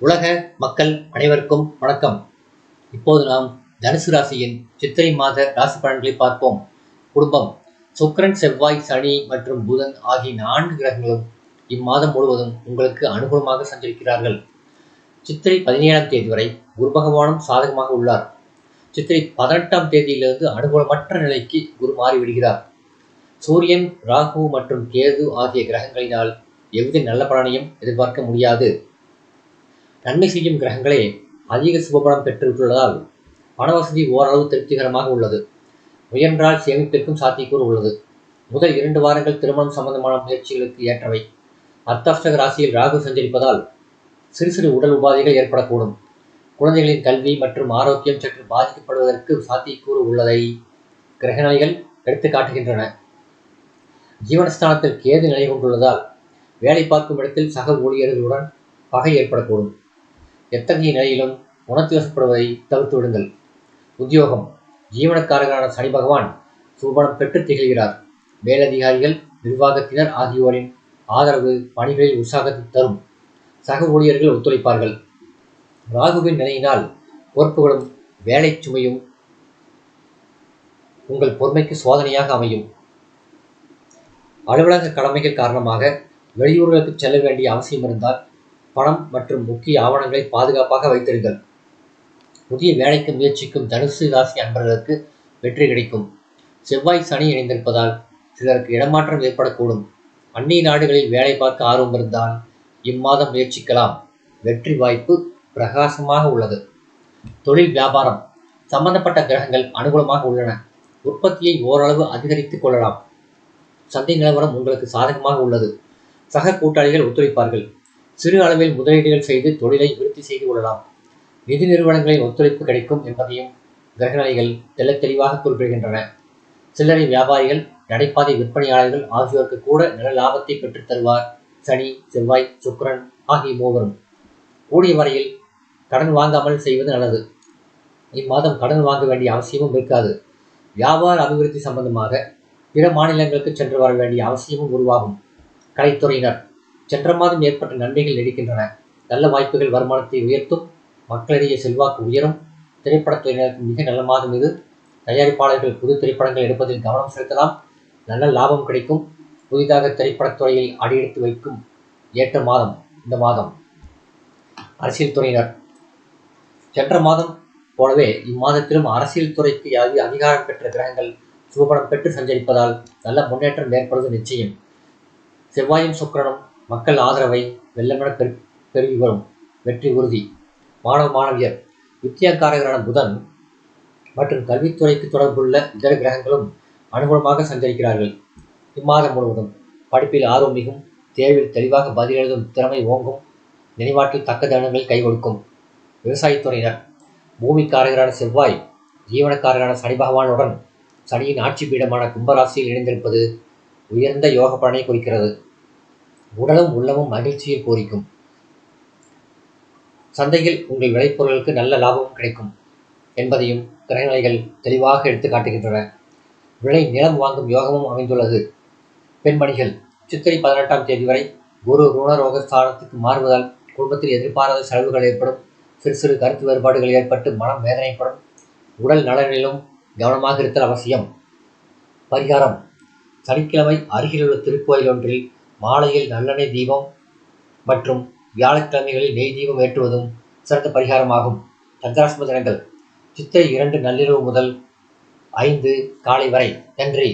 உலக மக்கள் அனைவருக்கும் வணக்கம். இப்போது நாம் தனுசு ராசியின் சித்திரை மாத ராசி பலன்களை பார்ப்போம். குடும்பம். சுக்கிரன், செவ்வாய், சனி மற்றும் புதன் ஆகிய 4 கிரகங்களும் இம்மாதம் முழுவதும் உங்களுக்கு அனுகூலமாக சஞ்சரிக்கிறார்கள். சித்திரை 17ஆம் தேதி வரை குரு பகவானும் சாதகமாக உள்ளார். சித்திரை 18ஆம் தேதியிலிருந்து அனுகூலமற்ற நிலைக்கு குரு மாறிவிடுகிறார். சூரியன், ராகு மற்றும் கேது ஆகிய கிரகங்களினால் எவ்வித நல்ல பலனையும் எதிர்பார்க்க முடியாது. நன்மை செய்யும் கிரகங்களே அதிக சுபபலம் பெற்றுள்ளதால் பணவசதி ஓரளவு திருப்திகரமாக உள்ளது. முயன்றால் சேமிப்பிற்கும் சாத்தியக்கூறு உள்ளது. முதல் 2 வாரங்கள் திருமணம் சம்பந்தமான முயற்சிகளுக்கு ஏற்றவை. அர்த்தாஷ்டக ராசியில் ராகு சஞ்சரிப்பதால் சிறு சிறு உடல் உபாதைகள் ஏற்படக்கூடும். குழந்தைகளின் கல்வி மற்றும் ஆரோக்கியம் சற்று பாதிக்கப்படுவதற்கு சாத்தியக்கூறு உள்ளதை கிரகநிலைகள் எடுத்து காட்டுகின்றன. ஜீவனஸ்தானத்தில் கேது நிலை கொண்டுள்ளதால் வேலை பார்க்கும் இடத்தில் சக ஊழியர்களுடன் பகை ஏற்படக்கூடும். எத்தகைய நிலையிலும் உணர்ச்சி வசப்படுவதை தவிர்த்து விடுங்கள். உத்தியோகம். ஜீவனக்காரர்களான சனி பகவான் சுபபலம் பெற்று திகழ்கிறார். மேலதிகாரிகள், நிர்வாகத்தினர் ஆகியோரின் ஆதரவு பணிகளில் உற்சாகத்தை தரும். சக ஊழியர்கள் ஒத்துழைப்பார்கள். ராகுவின் நிலையினால் பொறுப்புகளும் வேலை சுமையும் உங்கள் பொறுமைக்கு சோதனையாக அமையும். அலுவலக கடமைகள் காரணமாக வெளியூர்களுக்கு செல்ல வேண்டிய அவசியம் இருந்தால் பணம் மற்றும் முக்கிய ஆவணங்களை பாதுகாப்பாக வைத்திருங்கள். புதிய வேலைக்கு முயற்சிக்கும் தனுசு ராசி அன்பர்களுக்கு வெற்றி கிடைக்கும். செவ்வாய், சனி இணைந்திருப்பதால் சிலருக்கு இடமாற்றம் ஏற்படக்கூடும். அந்நிய நாடுகளில் வேலை பார்க்க ஆர்வம் இருந்தால் இம்மாதம் முயற்சிக்கலாம். வெற்றி வாய்ப்பு பிரகாசமாக உள்ளது. தொழில், வியாபாரம் சம்பந்தப்பட்ட கிரகங்கள் அனுகூலமாக உள்ளன. உற்பத்தியை ஓரளவு அதிகரித்துக் கொள்ளலாம். சந்தை நிலவரம் உங்களுக்கு சாதகமாக உள்ளது. சக கூட்டாளிகள் ஒத்துழைப்பார்கள். சிறு அளவில் முதலீடுகள் செய்து தொழிலை விருத்தி செய்து கொள்ளலாம். நிதி நிறுவனங்களின் ஒத்துழைப்பு கிடைக்கும் என்பதையும் கிரகநிலைகள் தெளிவாக குறிப்பிடுகின்றன. சில்லறை வியாபாரிகள், நடைபாதை விற்பனையாளர்கள் ஆகியோருக்கு கூட நல்ல லாபத்தை பெற்றுத் தருவார் சனி, செவ்வாய், சுக்கிரன் ஆகிய மூவரும். கூடிய வரையில் கடன் வாங்காமல் செய்வது நல்லது. இம்மாதம் கடன் வாங்க வேண்டிய அவசியமும் இருக்காது. வியாபார அபிவிருத்தி சம்பந்தமாக பிற மாநிலங்களுக்கு சென்று வர வேண்டிய அவசியமும் உருவாகும். கலைத்துறையினர். சென்ற மாதம் ஏற்பட்ட நன்மைகள் நீடிக்கின்றன. நல்ல வாய்ப்புகள் வருமானத்தை உயர்த்தும். மக்களிடையே செல்வாக்கு உயரும். திரைப்படத்துறையினருக்கு மிக நல்ல மாதம் இது. தயாரிப்பாளர்கள் புது திரைப்படங்கள் எடுப்பதில் கவனம் செலுத்தலாம். நல்ல லாபம் கிடைக்கும். புதிதாக திரைப்படத்துறையில் அடியெடுத்து வைக்கும் ஏற்ற மாதம் இந்த மாதம். அரசியல் துறையினர். சென்ற மாதம் போலவே இம்மாதத்திலும் அரசியல் துறைக்கு அதிகாரம் பெற்ற கிரகங்கள் சுபபலம் பெற்று சஞ்சரிப்பதால் நல்ல முன்னேற்றம் ஏற்படுவது நிச்சயம். செவ்வாயும் சுக்கிரனும் மக்கள் ஆதரவை வெள்ளமென பெருகி வரும். வெற்றி உறுதி. மாணவ மாணவியர். வித்தியாக்காரகரான புதன் மற்றும் கல்வித்துறைக்கு தொடர்புள்ள இதர கிரகங்களும் அனுகூலமாக சஞ்சரிக்கிறார்கள். இம்மாதம் முழுவதும் படிப்பில் ஆர்வம் மிகும். தேர்வில் தெளிவாக பதில் எழுதும் திறமை ஓங்கும். நினைவாற்றில் தக்க தருணங்களில் கை கொடுக்கும். விவசாயத்துறையினர். பூமிக்காரகரான செவ்வாய் ஜீவனக்காரரான சனி பகவானுடன் சனியின் ஆட்சி பீடமான கும்பராசியில் இணைந்திருப்பது உயர்ந்த யோக பலனை குறிக்கிறது. உடலும் உள்ளமும் மகிழ்ச்சியில் பூரிக்கும். சந்தையில் உங்கள் விளைபொருளுக்கு நல்ல லாபமும் கிடைக்கும் என்பதையும் கிரகநிலைகள் தெளிவாக எடுத்து காட்டுகின்றன. விளை நிலம் வாங்கும் யோகமும் அமைந்துள்ளது. பெண்மணிகள். சித்திரை 18ஆம் தேதி வரை குரு ருணரோக ஸ்தானத்துக்கு மாறுவதால் குடும்பத்தில் எதிர்பாராத செலவுகள் ஏற்படும். சிறு சிறு கருத்து வேறுபாடுகள் ஏற்பட்டு மனம் வேதனைப்படும். உடல் நலனிலும் கவனமாக இருத்தல் அவசியம். பரிகாரம். சனிக்கிழமை அருகிலுள்ள திருக்கோயில் ஒன்றில் மாலையில் நல்லெண்ணெய் தீபம் மற்றும் வியாழக்கிழமைகளில் நெய் தீபம் ஏற்றுவதும் சிறந்த பரிகாரமாகும். சந்திராஷ்டம தினங்கள். சித்திரை 2 நள்ளிரவு முதல் 5 காலை வரை. நன்றி.